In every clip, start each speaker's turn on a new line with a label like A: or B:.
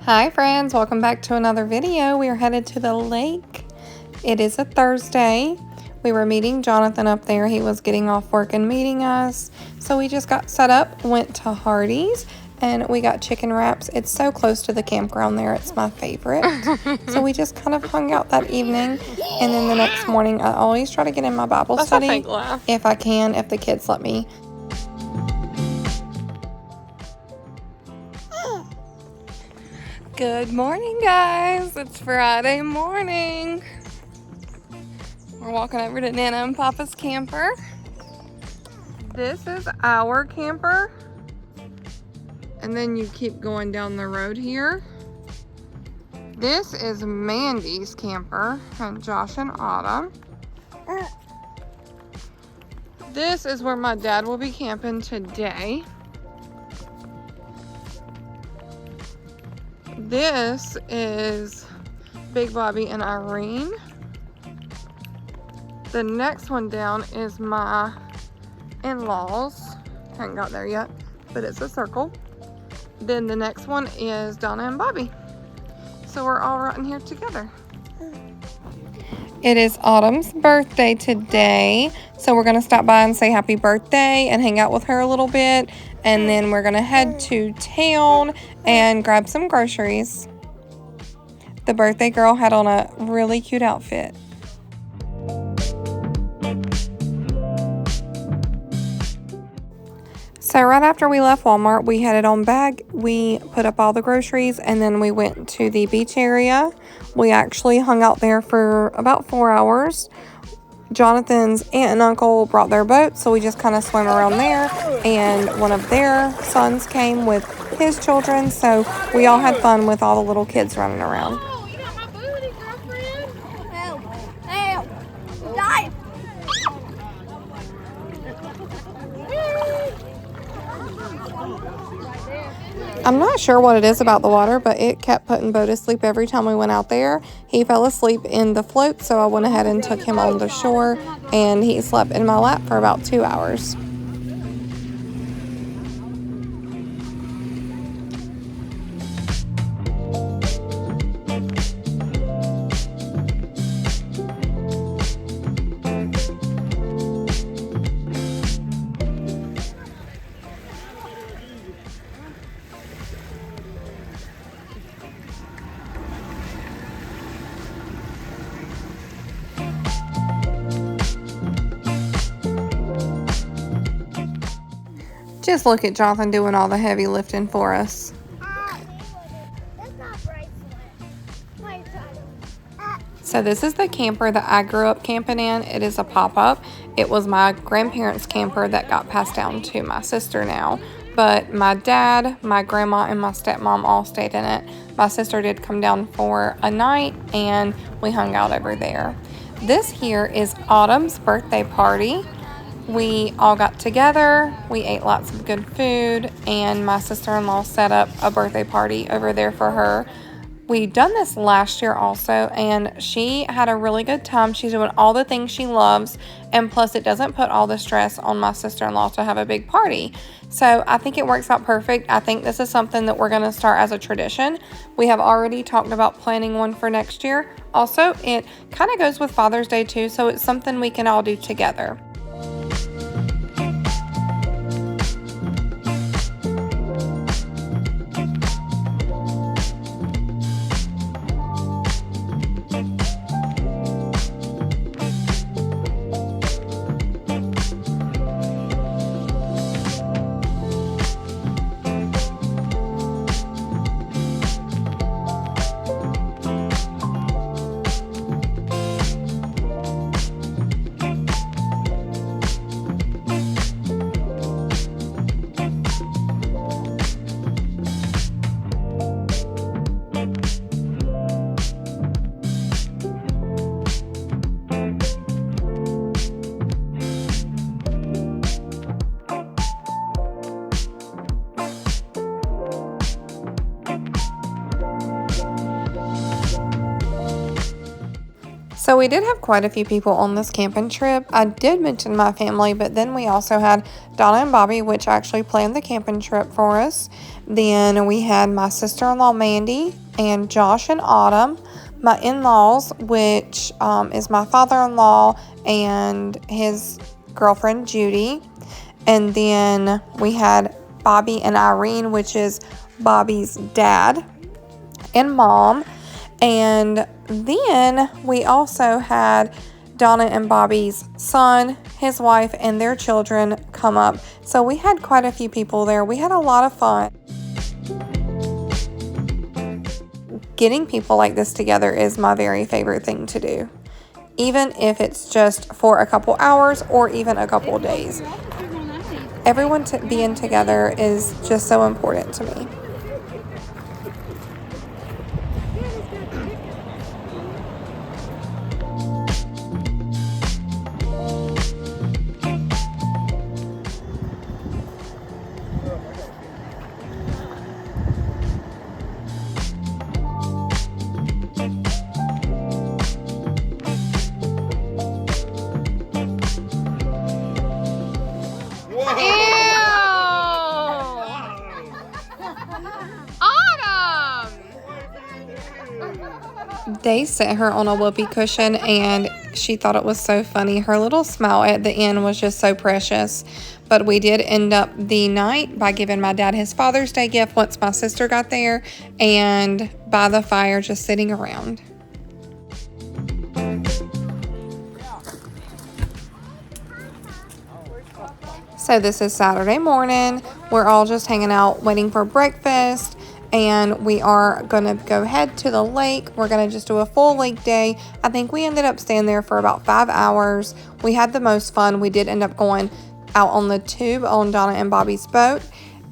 A: Hi friends, welcome back to another video. We are headed to the lake. It is a Thursday. We were meeting Jonathan up there. He was getting off work and meeting us. So we just got set up, went to Hardee's, and we got chicken wraps. It's so close to the campground there. It's my favorite. So we just kind of hung out that evening. And then the next morning, I always try to get in my Bible study if I can, if the kids let me. Good morning, guys. It's Friday morning. We're walking over to Nana and Papa's camper. This is our camper. And then you keep going down the road here. This is Mandy's camper and Josh and Autumn. This is where my dad will be camping today. This is Big Bobby and Irene. The next one down is my in-laws. Haven't got there yet, but it's a circle. Then the next one is Donna and Bobby. So we're all right in here together. It is Autumn's birthday today, so we're going to stop by and say happy birthday and hang out with her a little bit, and then we're going to head to town and grab some groceries. The birthday girl had on a really cute outfit. So right after we left Walmart, we headed on back. We put up all the groceries and then we went to the beach area. We actually hung out there for about 4 hours. Jonathan's aunt and uncle brought their boat, so we just kind of swam around there. And one of their sons came with his children, so we all had fun with all the little kids running around.
B: Oh, you got my booty, girlfriend. Help. Help. Die.
A: I'm not sure what it is about the water, but it kept putting Bo to sleep every time we went out there. He fell asleep in the float, so I went ahead and took him on the shore, and he slept in my lap for about 2 hours. Just look at Jonathan doing all the heavy lifting for us.
B: That's not bracelet.
A: So this is the camper that I grew up camping in. It is a pop-up. It was my grandparents' camper that got passed down to my sister now. But my dad, my grandma, and my stepmom all stayed in it. My sister did come down for a night and we hung out over there. This here is Autumn's birthday party. We all got together, we ate lots of good food, and my sister-in-law set up a birthday party over there for her. We done this last year also, and she had a really good time. She's doing all the things she loves, and plus it doesn't put all the stress on my sister-in-law to have a big party. So I think it works out perfect. I think this is something that we're going to start as a tradition. We have already talked about planning one for next year. Also, it kind of goes with Father's Day too, so it's something we can all do together. So we did have quite a few people on this camping trip. I did mention my family, but then we also had Donna and Bobby, which actually planned the camping trip for us. Then we had my sister-in-law Mandy and Josh and Autumn, my in-laws, which is my father-in-law and his girlfriend Judy. And then we had Bobby and Irene, which is Bobby's dad and mom. And then we also had Donna and Bobby's son, his wife, and their children come up. So we had quite a few people there. We had a lot of fun. Getting people like this together is my very favorite thing to do, even if it's just for a couple hours or even a couple days. Everyone being together is just so important to me. They set her on a whoopee cushion and she thought it was so funny. Her little smile at the end was just so precious. But we did end up the night by giving my dad his Father's Day gift once my sister got there, and by the fire just sitting around. So this is Saturday morning. We're all just hanging out waiting for breakfast, and we are gonna go head to the lake. We're gonna just do a full lake day. I think we ended up staying there for about 5 hours. We had the most fun. We did end up going out on the tube on Donna and Bobby's boat.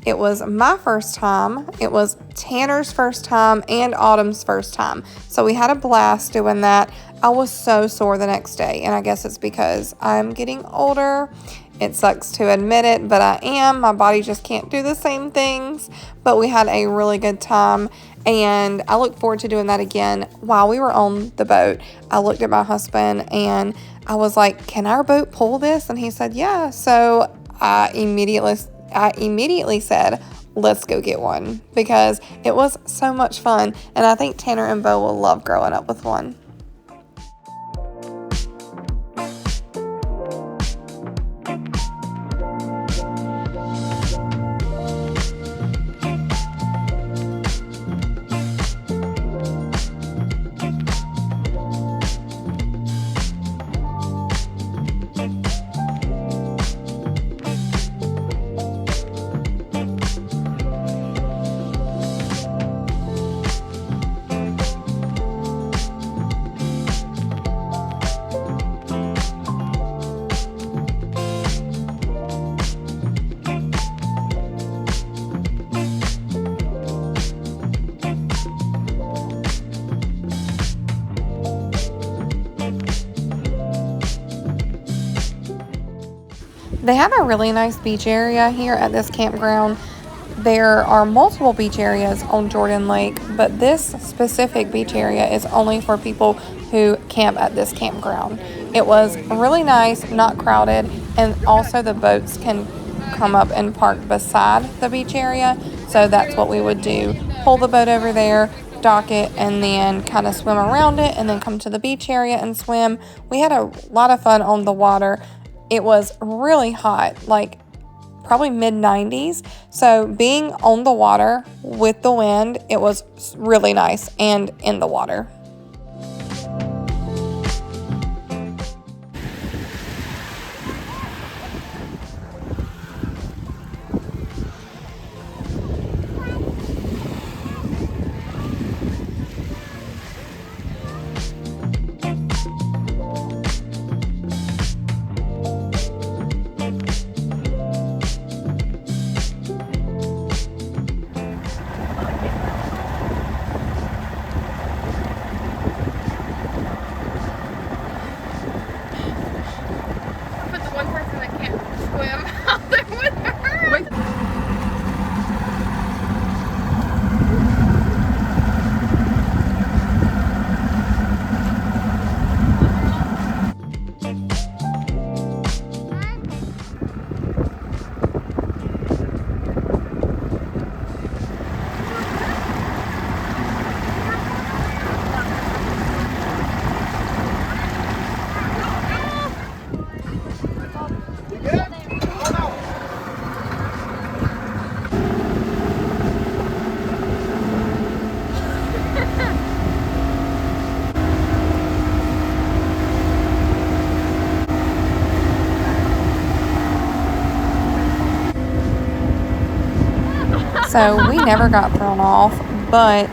A: It was my first time. It was Tanner's first time and Autumn's first time. So we had a blast doing that. I was so sore the next day, and I guess it's because I'm getting older. It sucks to admit it, but I am. My body just can't do the same things. But we had a really good time, and I look forward to doing that again. While we were on the boat, I looked at my husband, and I was like, can our boat pull this? And he said, yeah. So I immediately said, let's go get one, because it was so much fun. And I think Tanner and Bo will love growing up with one. They have a really nice beach area here at this campground. There are multiple beach areas on Jordan Lake, but this specific beach area is only for people who camp at this campground. It was really nice, not crowded, and also the boats can come up and park beside the beach area. So that's what we would do. Pull the boat over there, dock it, and then kind of swim around it, and then come to the beach area and swim. We had a lot of fun on the water. It was really hot, like probably mid-90s. So being on the water with the wind, it was really nice, and in the water. So we never got thrown off, but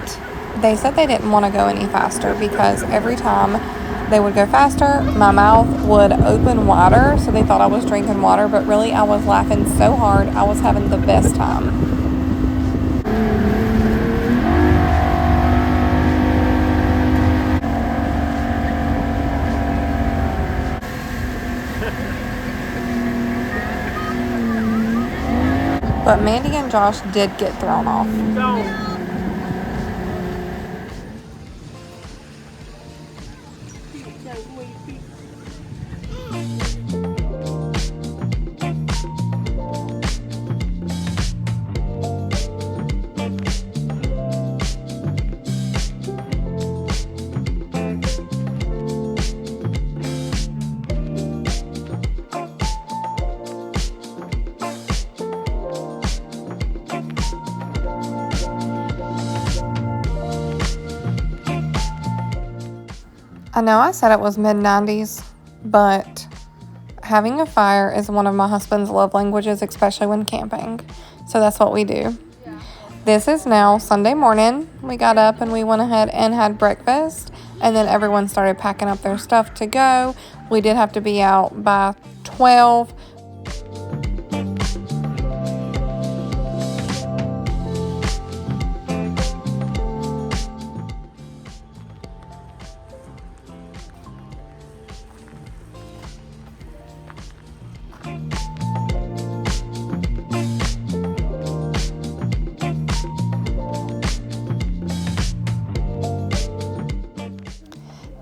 A: they said they didn't want to go any faster because every time they would go faster, my mouth would open wider, so they thought I was drinking water, but really I was laughing so hard. I was having the best time. But Mandy and Josh did get thrown off. I know I said it was mid-90s, but having a fire is one of my husband's love languages, especially when camping. So that's what we do. This is now Sunday morning. We got up and we went ahead and had breakfast, and then everyone started packing up their stuff to go. We did have to be out by 12.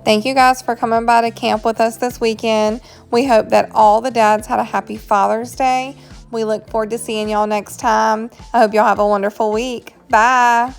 A: Thank you guys for coming by to camp with us this weekend. We hope that all the dads had a happy Father's Day. We look forward to seeing y'all next time. I hope y'all have a wonderful week. Bye.